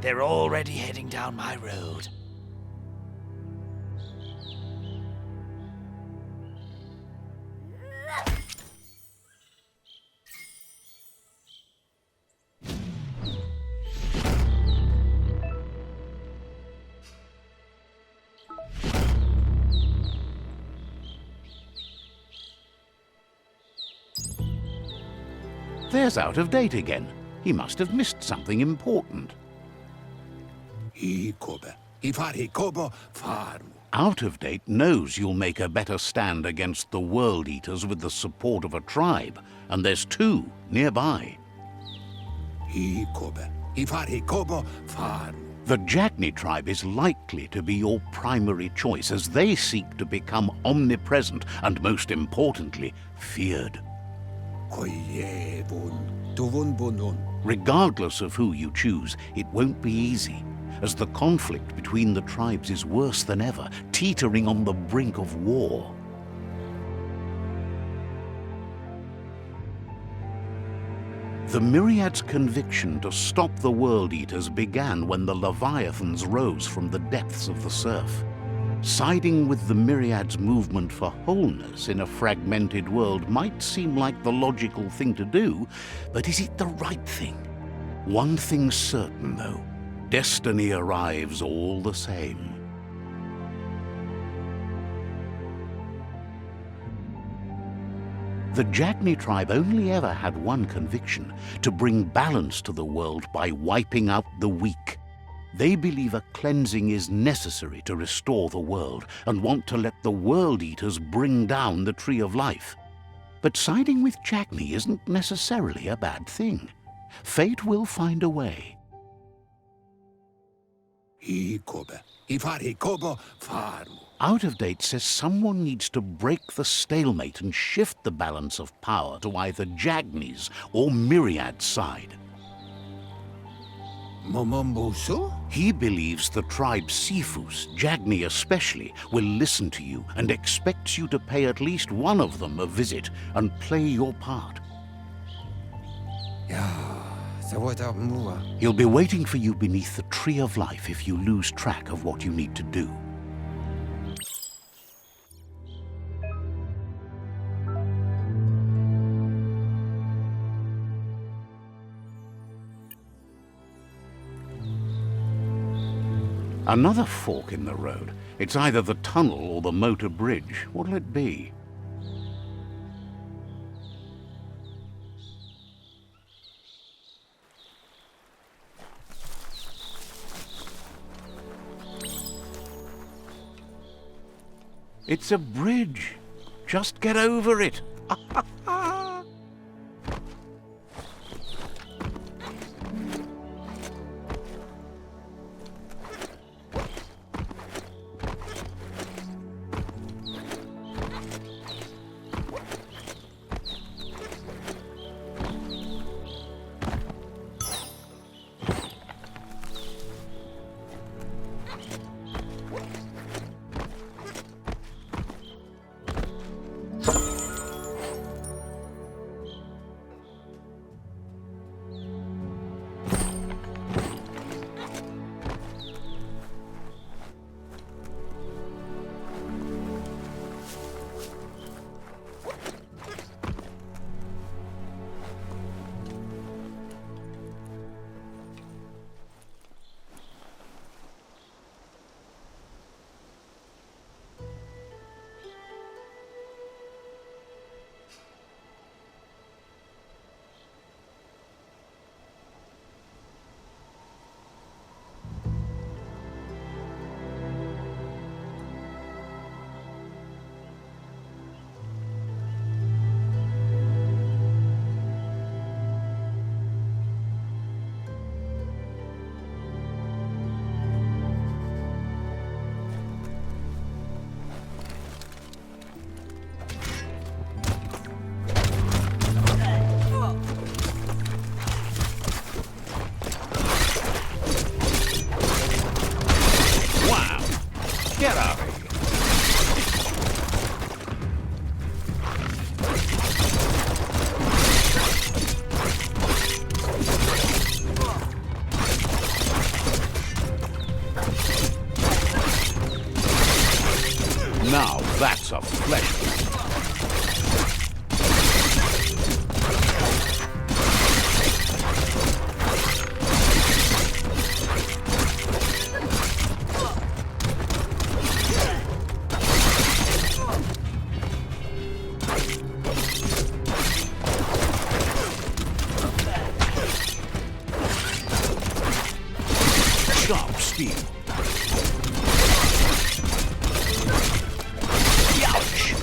They're already heading down my road. There's Out of Date again. He must have missed something important. Out of Date knows you'll make a better stand against the World Eaters with the support of a tribe, and there's 2 nearby. The Jagni tribe is likely to be your primary choice, as they seek to become omnipresent and, most importantly, feared. Regardless of who you choose, it won't be easy, as the conflict between the tribes is worse than ever, teetering on the brink of war. The Myriad's conviction to stop the World Eaters began when the Leviathans rose from the depths of the surf. Siding with the Myriad's movement for wholeness in a fragmented world might seem like the logical thing to do, but is it the right thing? One thing's certain, though. Destiny arrives all the same. The Jagni tribe only ever had one conviction: to bring balance to the world by wiping out the weak. They believe a cleansing is necessary to restore the world, and want to let the World Eaters bring down the Tree of Life. But siding with Jagni isn't necessarily a bad thing. Fate will find a way. Out of Date says someone needs to break the stalemate and shift the balance of power to either Jagni's or Myriad's side. He believes the tribe Sifus, Jagni especially, will listen to you and expects you to pay at least one of them a visit and play your part. He'll be waiting for you beneath the Tree of Life if you lose track of what you need to do. Another fork in the road. It's either the tunnel or the motor bridge. What'll it be? It's a bridge. Just get over it. Get out of here. That's a flesh wound. Sharp steel. Ouch!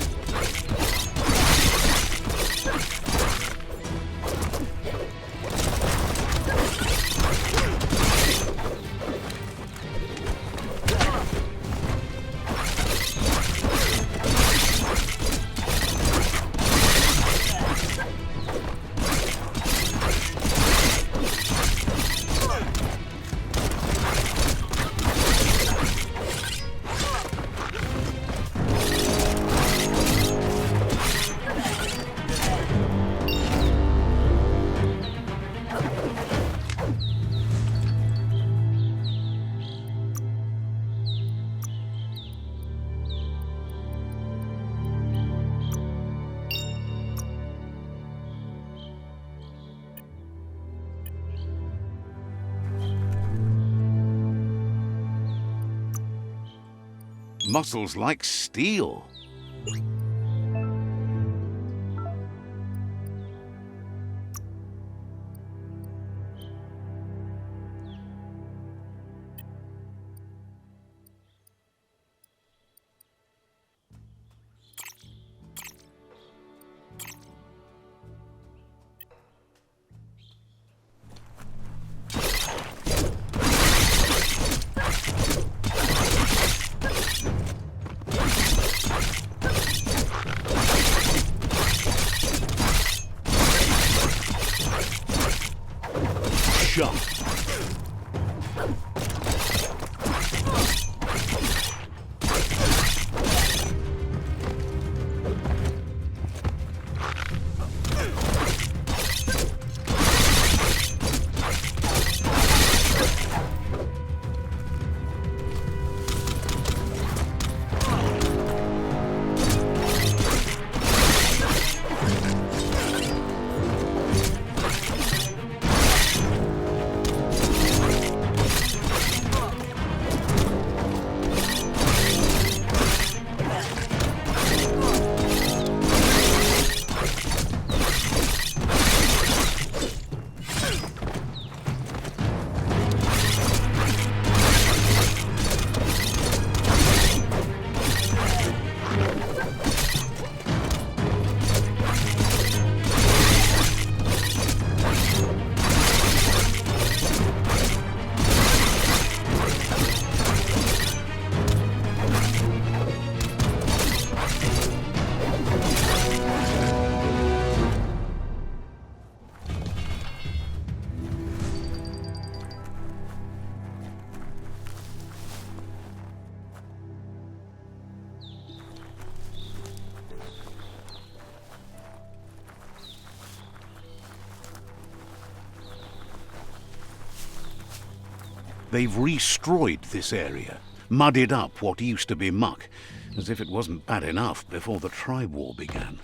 Muscles like steel. Sharp. They've destroyed this area, muddied up what used to be muck, as if it wasn't bad enough before the tribe war began.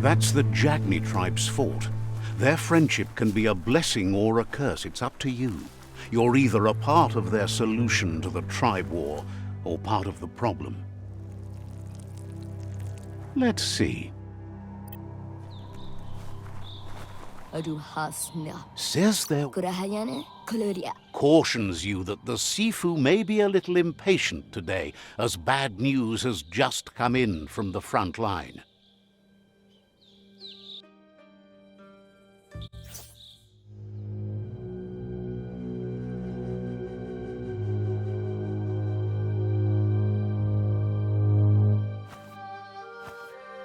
That's the Jagni tribe's fort. Their friendship can be a blessing or a curse. It's up to you. You're either a part of their solution to the tribe war or part of the problem. Let's see. Says there cautions you that the Sifu may be a little impatient today, as bad news has just come in from the front line.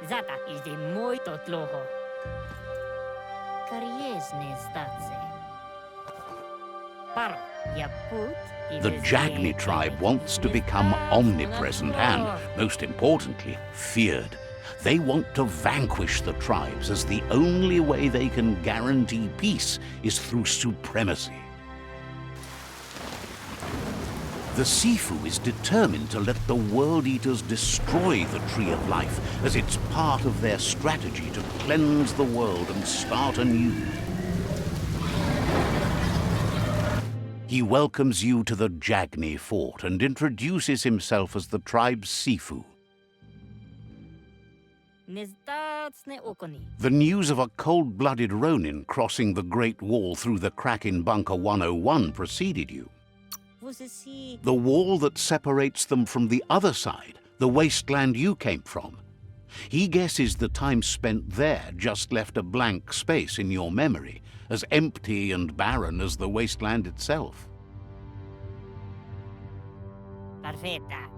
Zata idzie muito dlouho. Kariesne stace. Paro, ja put. The Jagni tribe wants to become omnipresent and, most importantly, feared. They want to vanquish the tribes, as the only way they can guarantee peace is through supremacy. The Sifu is determined to let the World Eaters destroy the Tree of Life, as it's part of their strategy to cleanse the world and start anew. He welcomes you to the Jagni fort and introduces himself as the tribe's Sifu. The news of a cold-blooded Ronin crossing the Great Wall through the crack in Bunker 101 preceded you. The wall that separates them from the other side, the wasteland you came from. He guesses the time spent there just left a blank space in your memory, as empty and barren as the wasteland itself.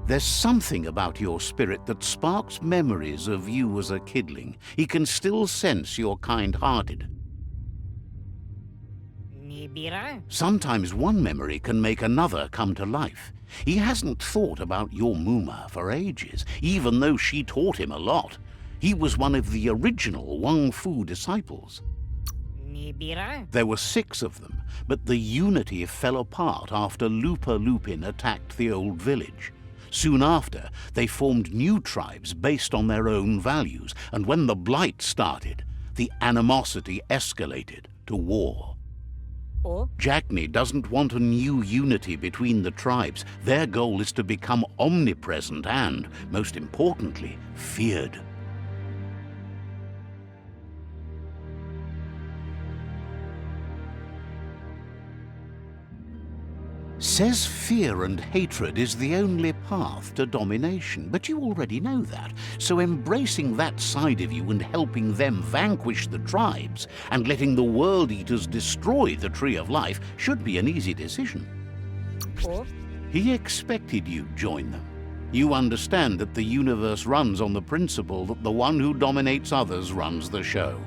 There's something about your spirit that sparks memories of you as a kidling. He can still sense you're kind-hearted. Sometimes one memory can make another come to life. He hasn't thought about your Muma for ages, even though she taught him a lot. He was one of the original Wang Fu disciples. There were 6 of them, but the unity fell apart after Lupa Lupin attacked the old village. Soon after, they formed new tribes based on their own values, and when the Blight started, the animosity escalated to war. Jagni doesn't want a new unity between the tribes. Their goal is to become omnipresent and, most importantly, feared. Says fear and hatred is the only path to domination, but you already know that. So embracing that side of you and helping them vanquish the tribes and letting the World Eaters destroy the Tree of Life should be an easy decision. He expected you'd join them. You understand that the universe runs on the principle that the one who dominates others runs the show.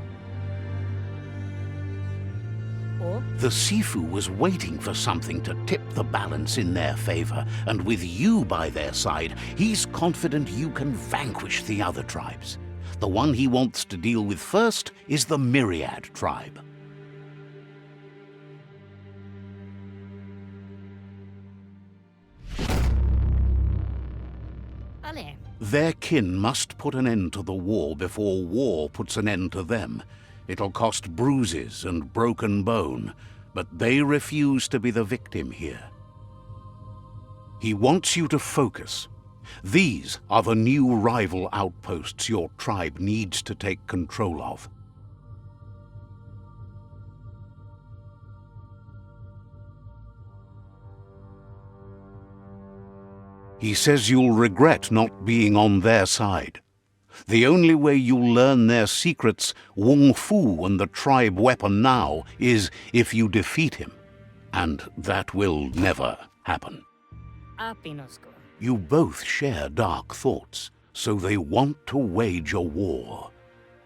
The Sifu was waiting for something to tip the balance in their favor, and with you by their side, he's confident you can vanquish the other tribes. The one he wants to deal with first is the Myriad tribe. Their kin must put an end to the war before war puts an end to them. It'll cost bruises and broken bone, but they refuse to be the victim here. He wants you to focus. These are the new rival outposts your tribe needs to take control of. He says you'll regret not being on their side. The only way you'll learn their secrets, Wung Fu and the tribe weapon now, is if you defeat him. And that will never happen. You both share dark thoughts, so they want to wage a war.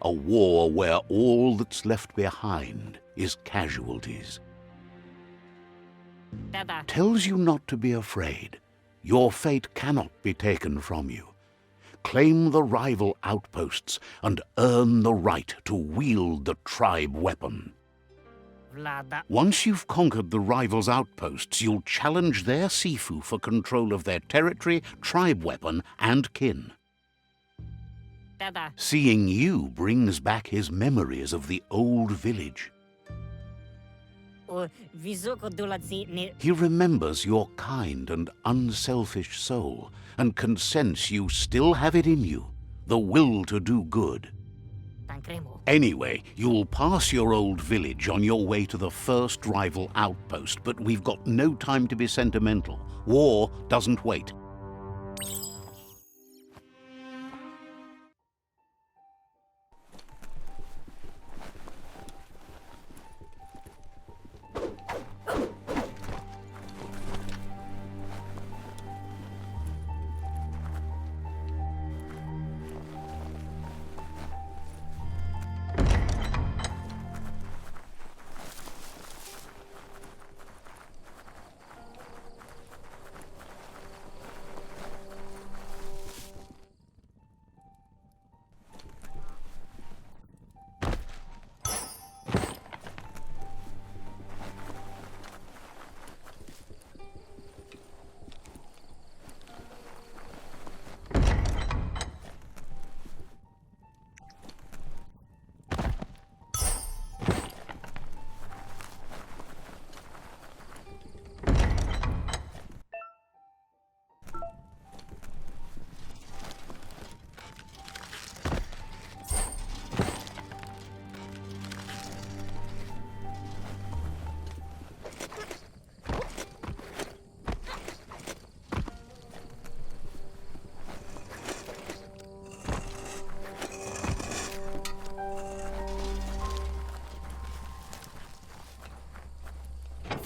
A war where all that's left behind is casualties. Tells you not to be afraid. Your fate cannot be taken from you. Claim the rival outposts and earn the right to wield the tribe weapon. Once you've conquered the rivals' outposts, you'll challenge their Sifu for control of their territory, tribe weapon, and kin. Tada. Seeing you brings back his memories of the old village. O visoko dulatsi ni He remembers your kind and unselfish soul and can sense you still have it in you, the will to do good. tankremo. Anyway, you'll pass your old village on your way to the first rival outpost, but we've got no time to be sentimental. War doesn't wait.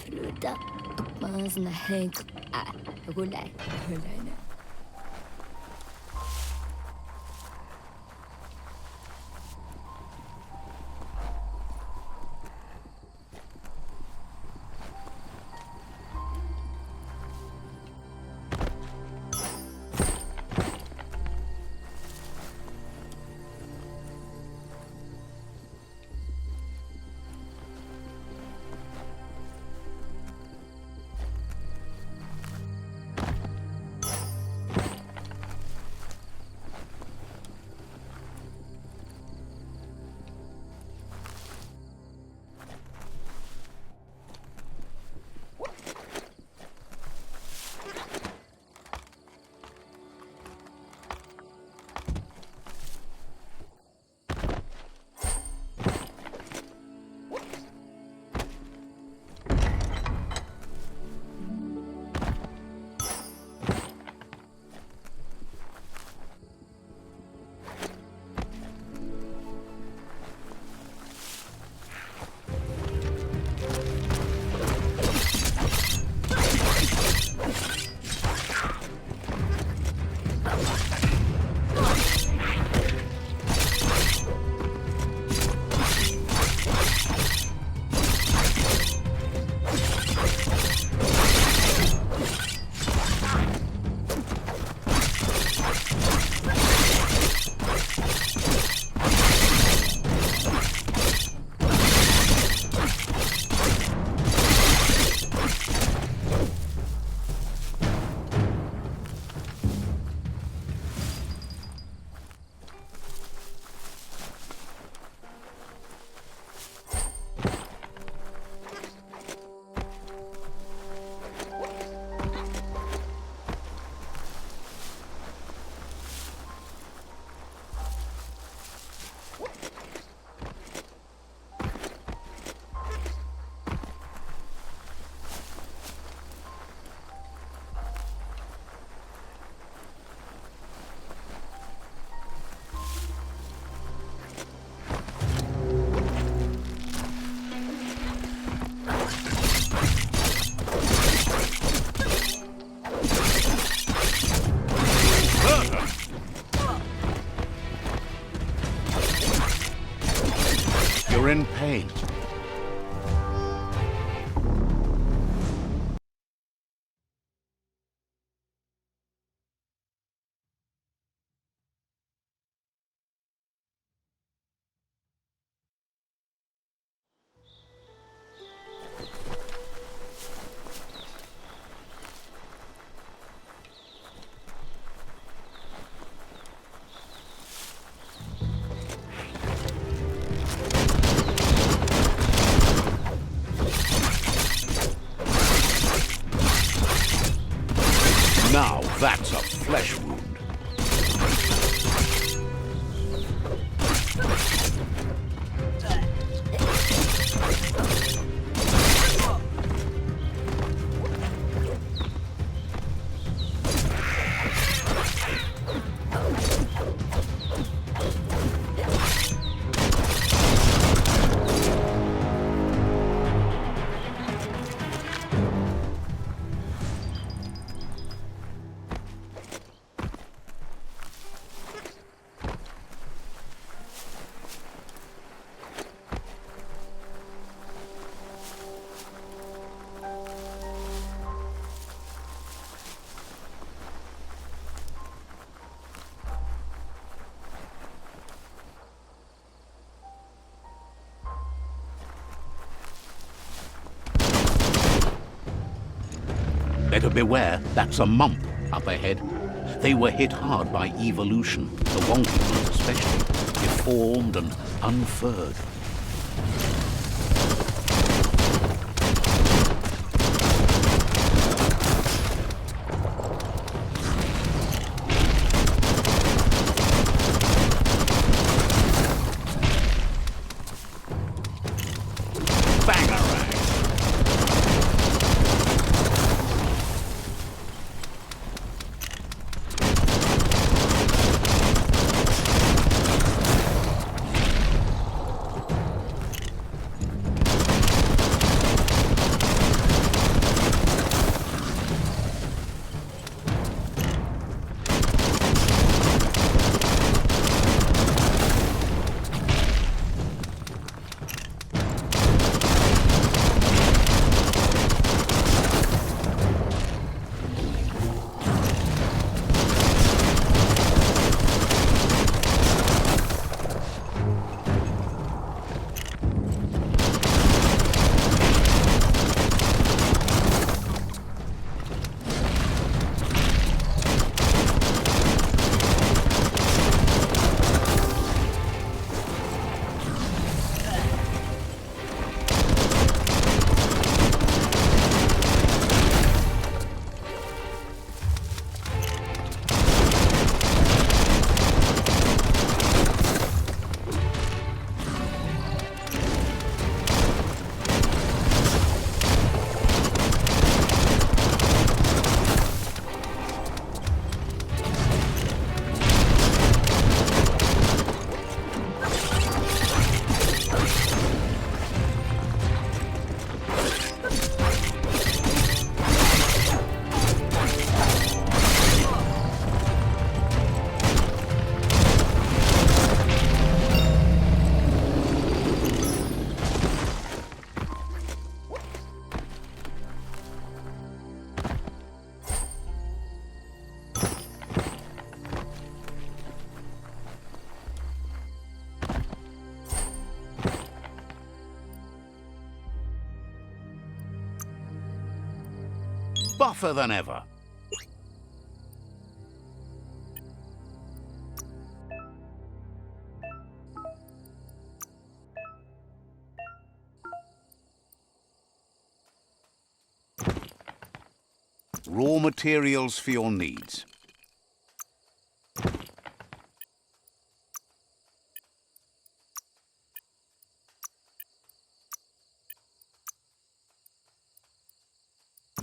Fruta, mas na hank, gulay, gulay na. You're in pain. Better beware, that's a mump up ahead. They were hit hard by evolution, the wonky ones especially, deformed and unfurred. Buffer than ever. Raw materials for your needs.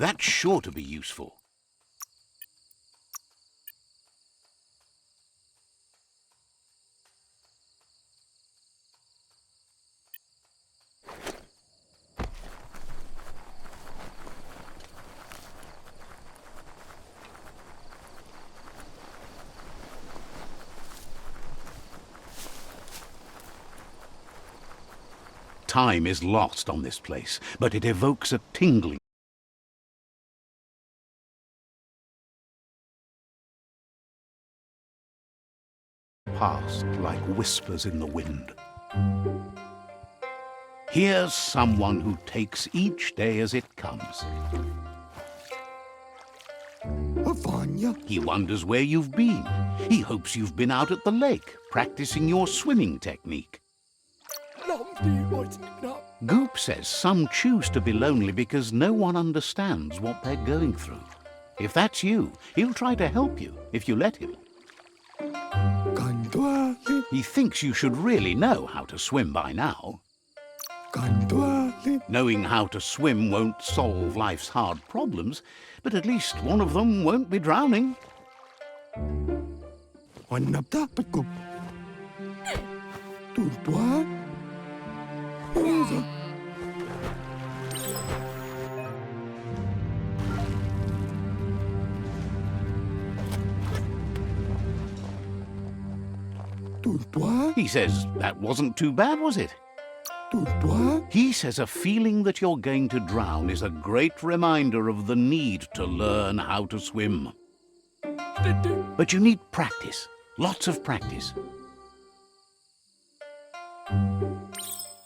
That's sure to be useful. Time is lost on this place, but it evokes a tingling past like whispers in the wind. Here's someone who takes each day as it comes. He wonders where you've been. He hopes you've been out at the lake, practicing your swimming technique. Goop says some choose to be lonely because no one understands what they're going through. If that's you, he'll try to help you if you let him. He thinks you should really know how to swim by now. Knowing how to swim won't solve life's hard problems, but at least one of them won't be drowning. He says that wasn't too bad, was it? He says a feeling that you're going to drown is a great reminder of the need to learn how to swim. But you need practice, lots of practice.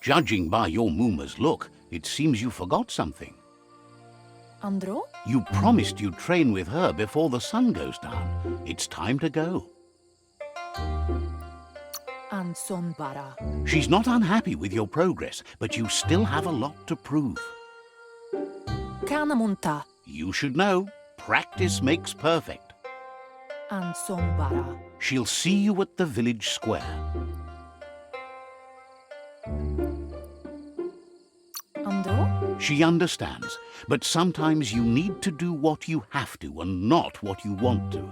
Judging by your Mooma's look, it seems you forgot something. Andro? You promised you'd train with her before the sun goes down. It's time to go. Anson bara. She's not unhappy with your progress, but you still have a lot to prove. Kanamunta. You should know, practice makes perfect. Anson bara. She'll see you at the village square. Andro? She understands, but sometimes you need to do what you have to and not what you want to.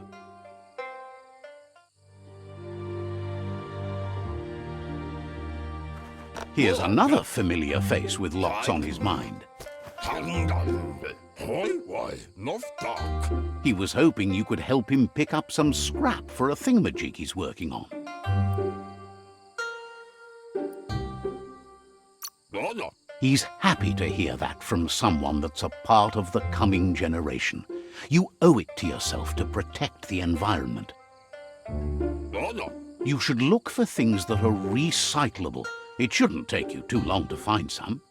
Here's another familiar face with lots on his mind. He was hoping you could help him pick up some scrap for a thingamajig he's working on. He's happy to hear that from someone that's a part of the coming generation. You owe it to yourself to protect the environment. You should look for things that are recyclable. It shouldn't take you too long to find some.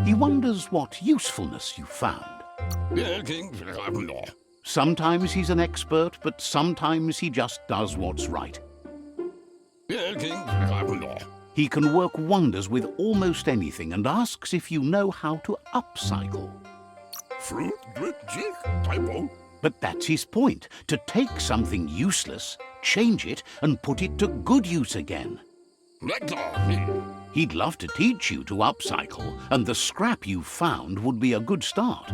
He wonders what usefulness you found. Sometimes he's an expert, but sometimes he just does what's right. He can work wonders with almost anything and asks if you know how to upcycle. But that's his point, to take something useless, change it, and put it to good use again. He'd love to teach you to upcycle, and the scrap you found would be a good start.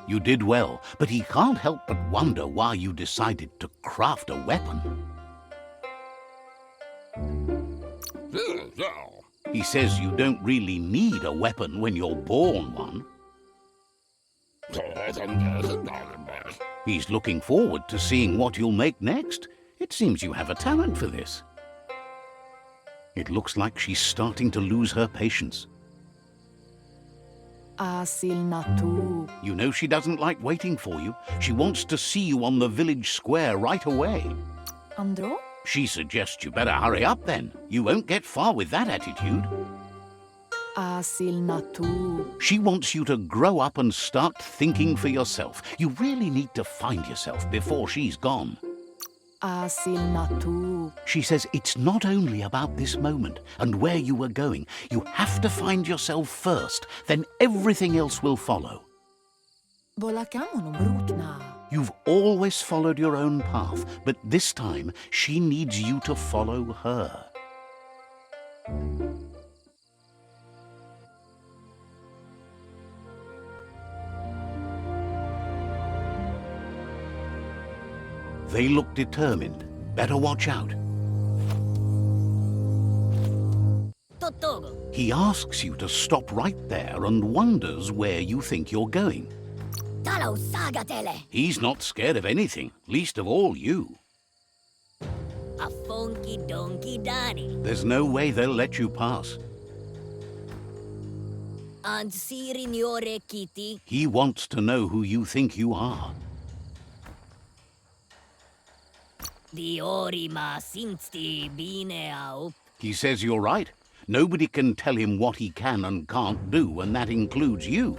You did well, but he can't help but wonder why you decided to craft a weapon. He says you don't really need a weapon when you're born one. He's looking forward to seeing what you'll make next. It seems you have a talent for this. It looks like she's starting to lose her patience. Asil natu. You know she doesn't like waiting for you. She wants to see you on the village square right away. Andro? She suggests you better hurry up then. You won't get far with that attitude. Asil natu. She wants you to grow up and start thinking for yourself. You really need to find yourself before she's gone. Asil natu. She says it's not only about this moment and where you were going. You have to find yourself first, then everything else will follow. Bolakamo brutna. You've always followed your own path, but this time she needs you to follow her. They look determined. Better watch out. Totogo. He asks you to stop right there and wonders where you think you're going. Talo sagatele. He's not scared of anything, least of all you. a funky donkey Danny. There's no way they'll let you pass. And Signore Kitty. He wants to know who you think you are. Diorima sinsti bine aup. He says you're right. Nobody can tell him what he can and can't do, and that includes you.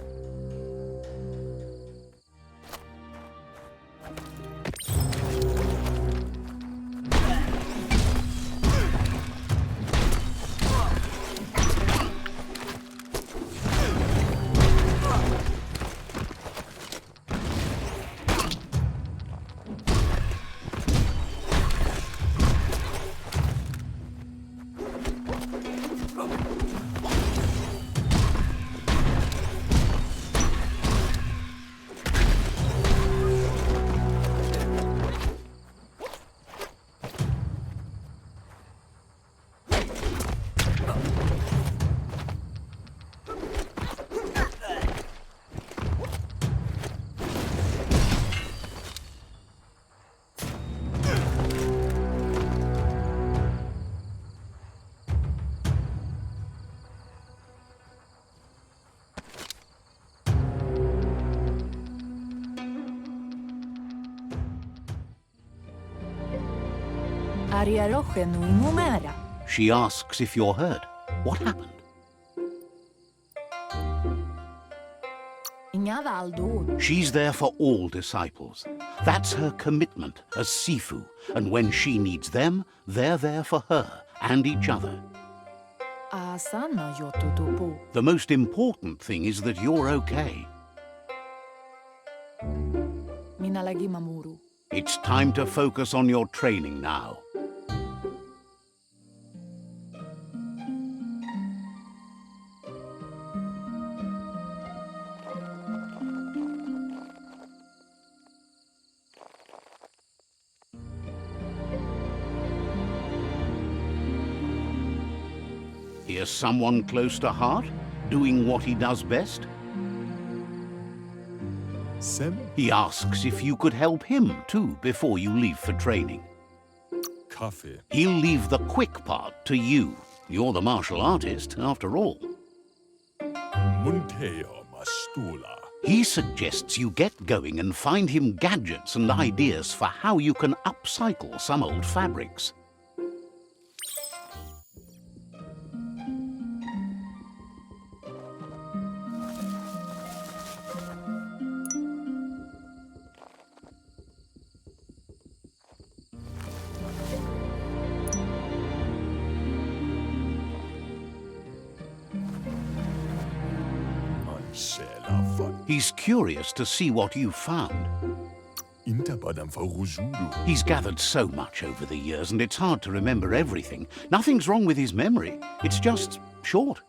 She asks if you're hurt. What happened? She's there for all disciples. That's her commitment as Sifu, and when she needs them, they're there for her and each other. The most important thing is that you're okay. It's time to focus on your training now. Here's someone close to heart, doing what he does best. Sem He asks if you could help him too before you leave for training. Kaffee. He'll leave the quick part to you. You're the martial artist, after all. Munteo Mastula. He suggests you get going and find him gadgets and ideas for how you can upcycle some old fabrics. He's curious to see what you've found. He's gathered so much over the years, and it's hard to remember everything. Nothing's wrong with his memory. It's just short.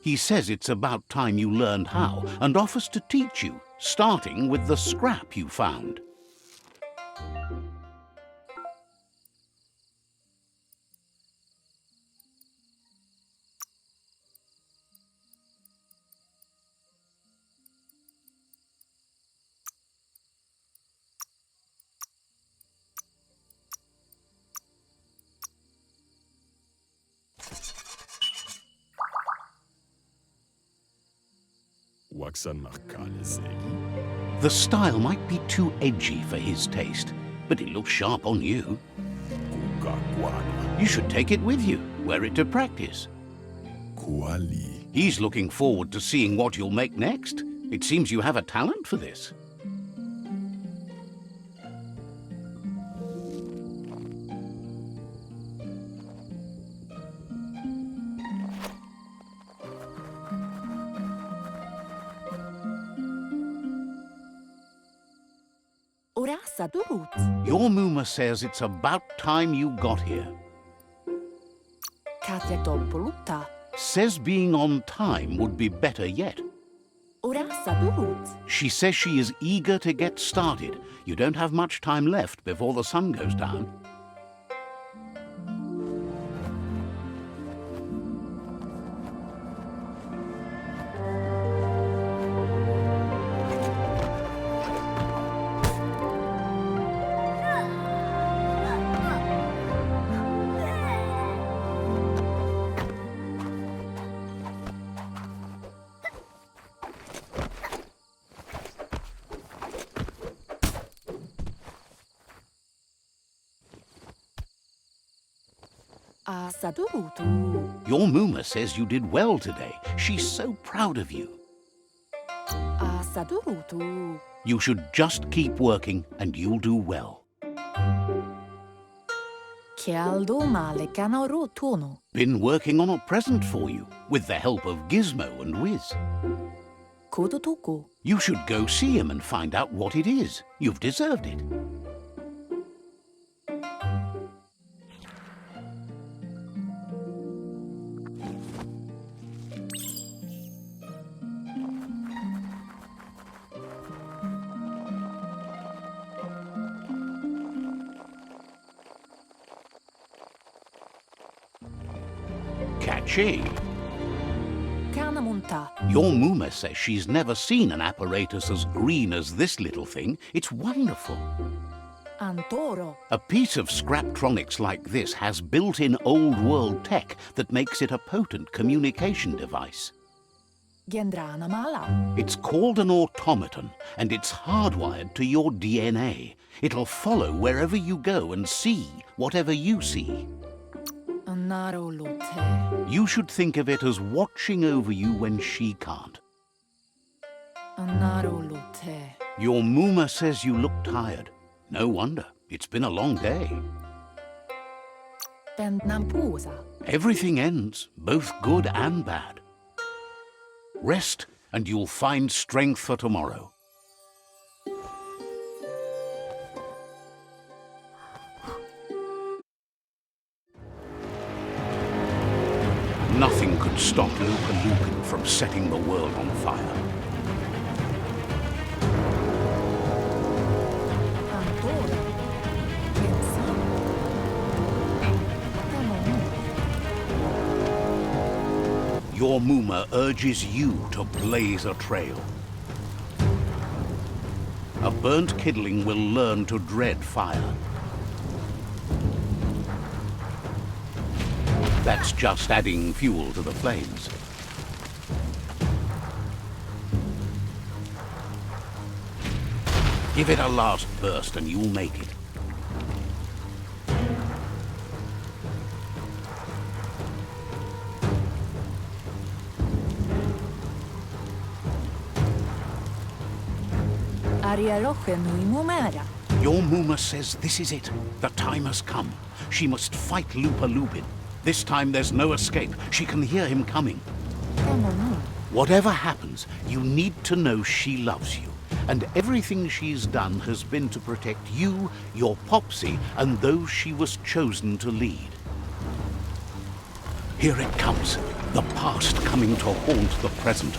He says it's about time you learned how, and offers to teach you, starting with the scrap you found. The style might be too edgy for his taste, but it looks sharp on you. You should take it with you, wear it to practice. He's looking forward to seeing what you'll make next. It seems you have a talent for this. Your Muma says it's about time you got here. Says being on time would be better yet. She says she is eager to get started. You don't have much time left before the sun goes down. Asadurutu. Your Muma says you did well today. She's so proud of you. Asadurutu. You should just keep working and you'll do well. Kialdo male kanaro tono. Been working on a present for you, with the help of Gizmo and Wiz. Kodotoko. You should go see him and find out what it is. You've deserved it. Catchy. Kanamunta. Your Muma says she's never seen an apparatus as green as this little thing. It's wonderful. Antoro. A piece of Scraptronics like this has built-in old-world tech that makes it a potent communication device. Gendrana mala. It's called an automaton, and it's hardwired to your DNA. It'll follow wherever you go and see whatever you see. Anaro lote. You should think of it as watching over you when she can't. Anaro lote. Your Muma says you look tired. No wonder. It's been a long day. Pentnampusa. Everything ends, both good and bad. Rest, and you'll find strength for tomorrow. Nothing could stop Lupa from setting the world on fire. Antoro. Kensan. Tamon. Your Muma urges you to blaze a trail. A burnt kidling will learn to dread fire. That's just adding fuel to the flames. Give it a last burst and you'll make it. Aria roche nui mumera. Your Muma says this is it. The time has come. She must fight Lupa Lupin. This time there's no escape. She can hear him coming. Tamon. Whatever happens, you need to know she loves you. And everything she's done has been to protect you, your Popsy, and those she was chosen to lead. Here it comes. The past coming to haunt the present.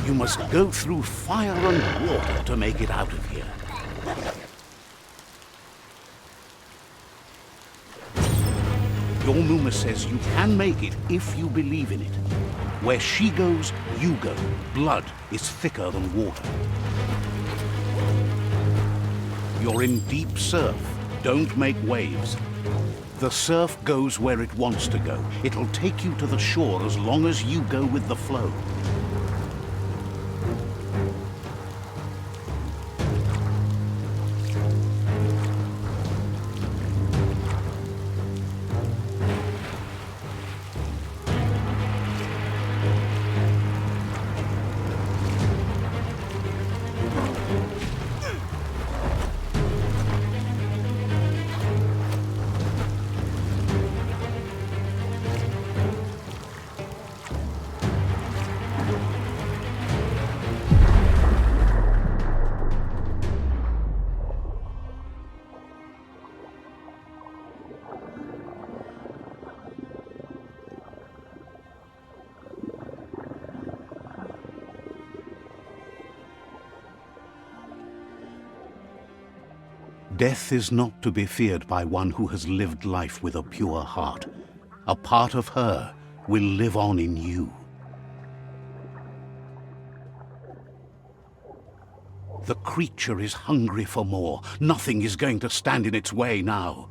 You must go through fire and water to make it out of here. Your Muma says you can make it if you believe in it. Where she goes, you go. Blood is thicker than water. You're in deep surf. Don't make waves. The surf goes where it wants to go. It'll take you to the shore as long as you go with the flow. Death is not to be feared by one who has lived life with a pure heart. A part of her will live on in you. The creature is hungry for more. Nothing is going to stand in its way now.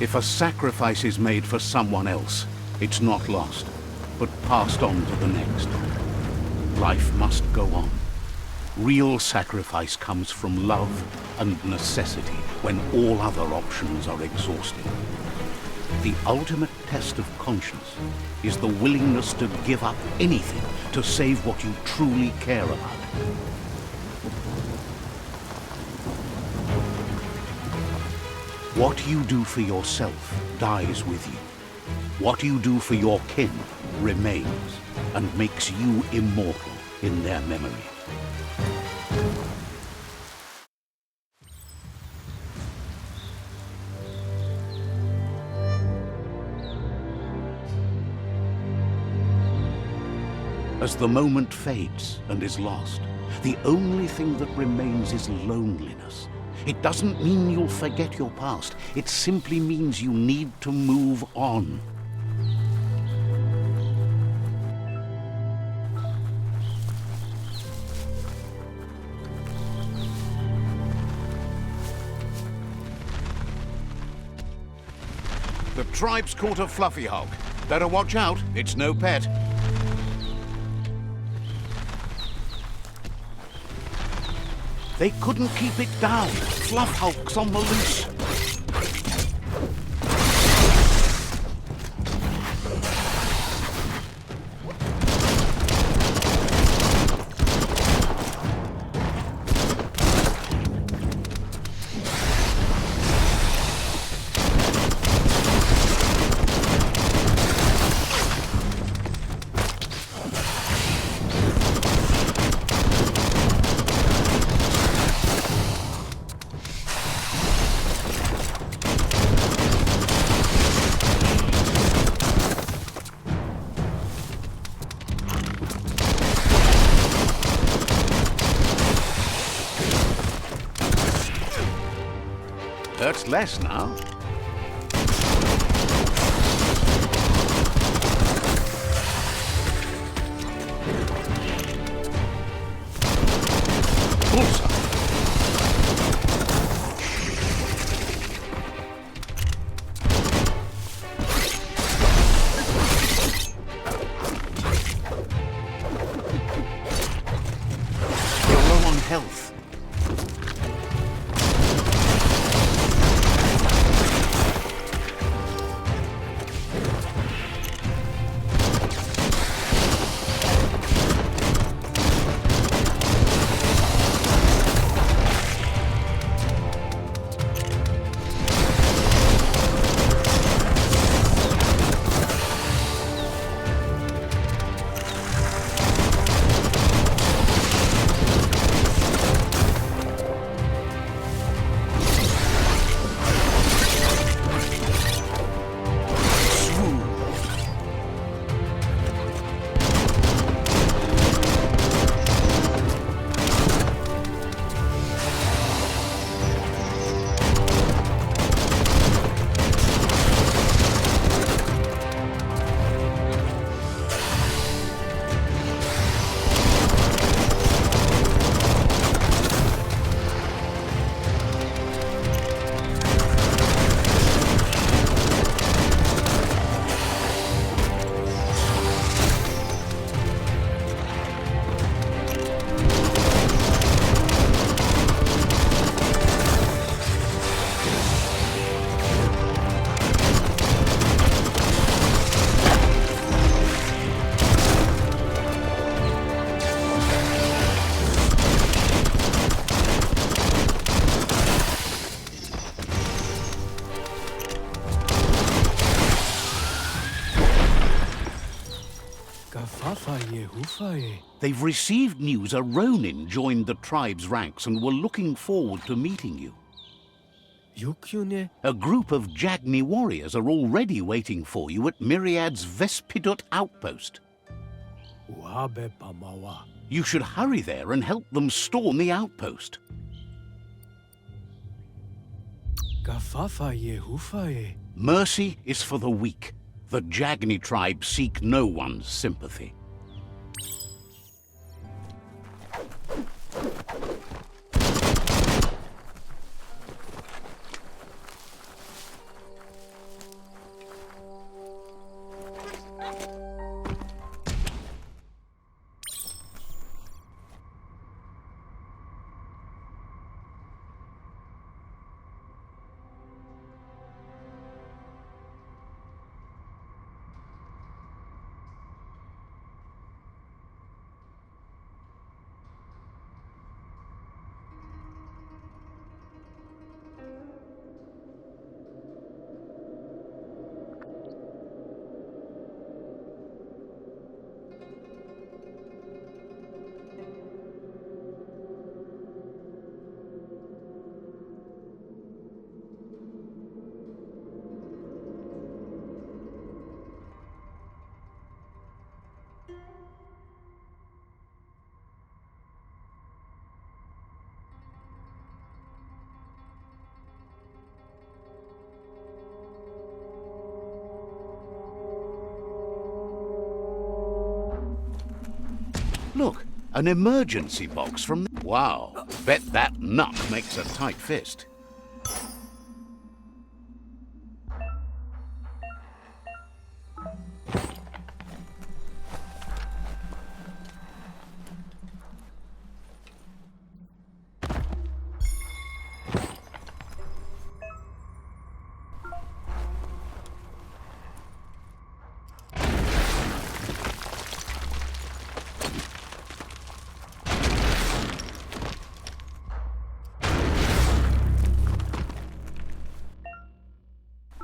If a sacrifice is made for someone else, it's not lost, but passed on to the next. Life must go on. Real sacrifice comes from love and necessity when all other options are exhausted. The ultimate test of conscience is the willingness to give up anything to save what you truly care about. What you do for yourself dies with you. What you do for your kin remains and makes you immortal in their memory. As the moment fades and is lost, the only thing that remains is loneliness. It doesn't mean you'll forget your past. It simply means you need to move on. The tribe's caught a fluffy hog. Better watch out, it's no pet. They couldn't keep it down. Fluff hulk's on the loose. Hurts less now. Bullseye. You're low on health. They've received news a Ronin joined the tribe's ranks and were looking forward to meeting you. A group of Jagni warriors are already waiting for you at Myriad's Vespidut outpost. You should hurry there and help them storm the outpost. Mercy is for the weak. The Jagni tribe seek no one's sympathy. Look, an emergency box from... Wow, bet that nut makes a tight fist.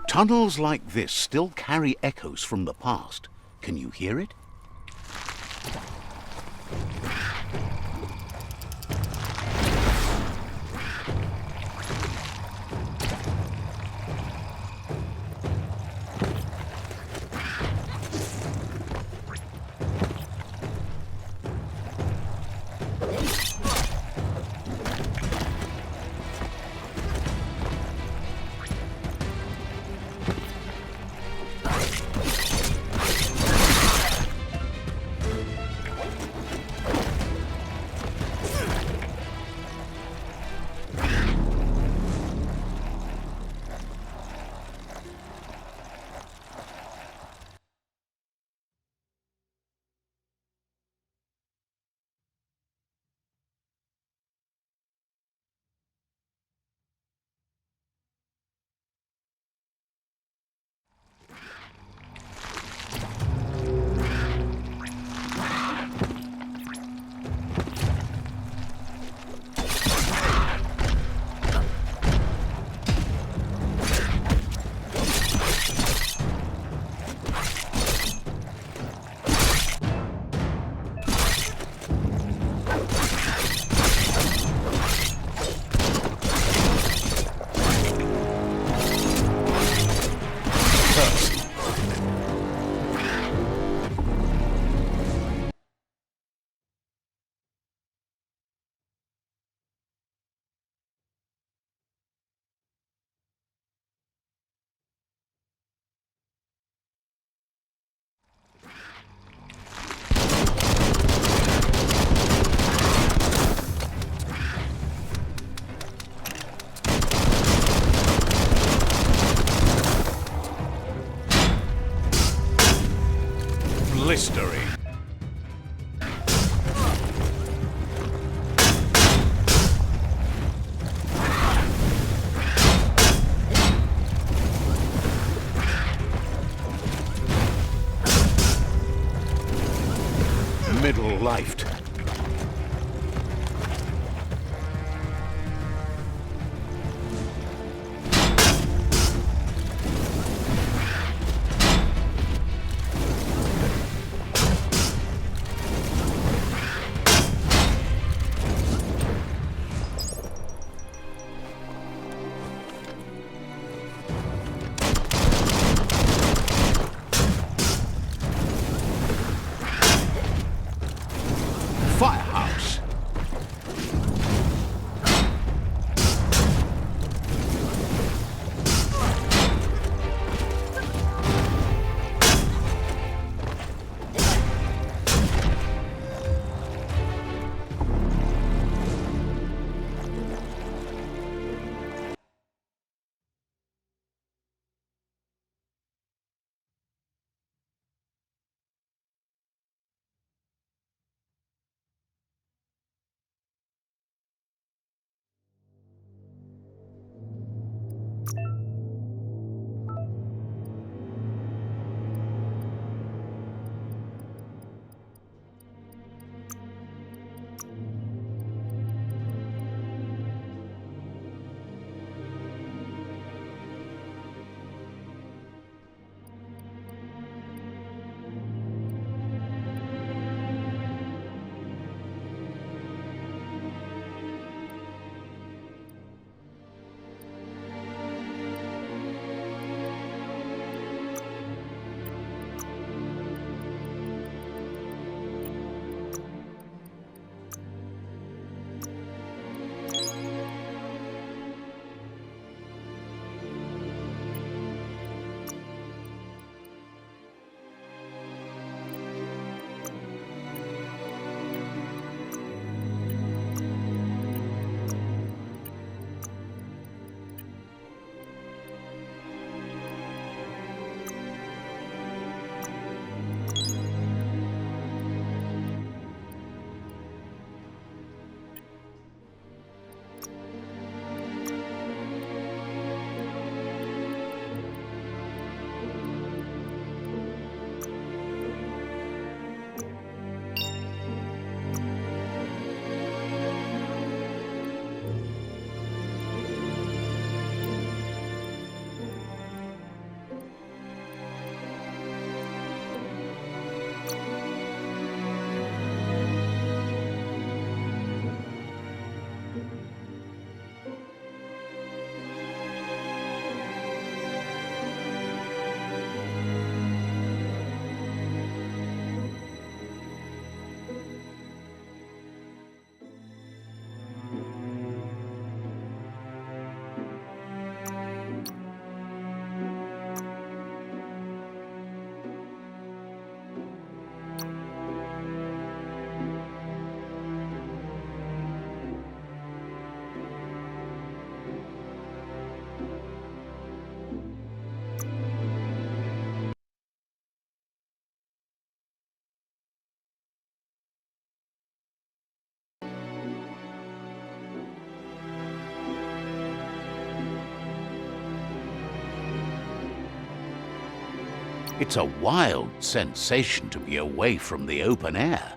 Tunnels like this still carry echoes from the past. Can you hear it? Blistering. Middle-lifed. It's a wild sensation to be away from the open air.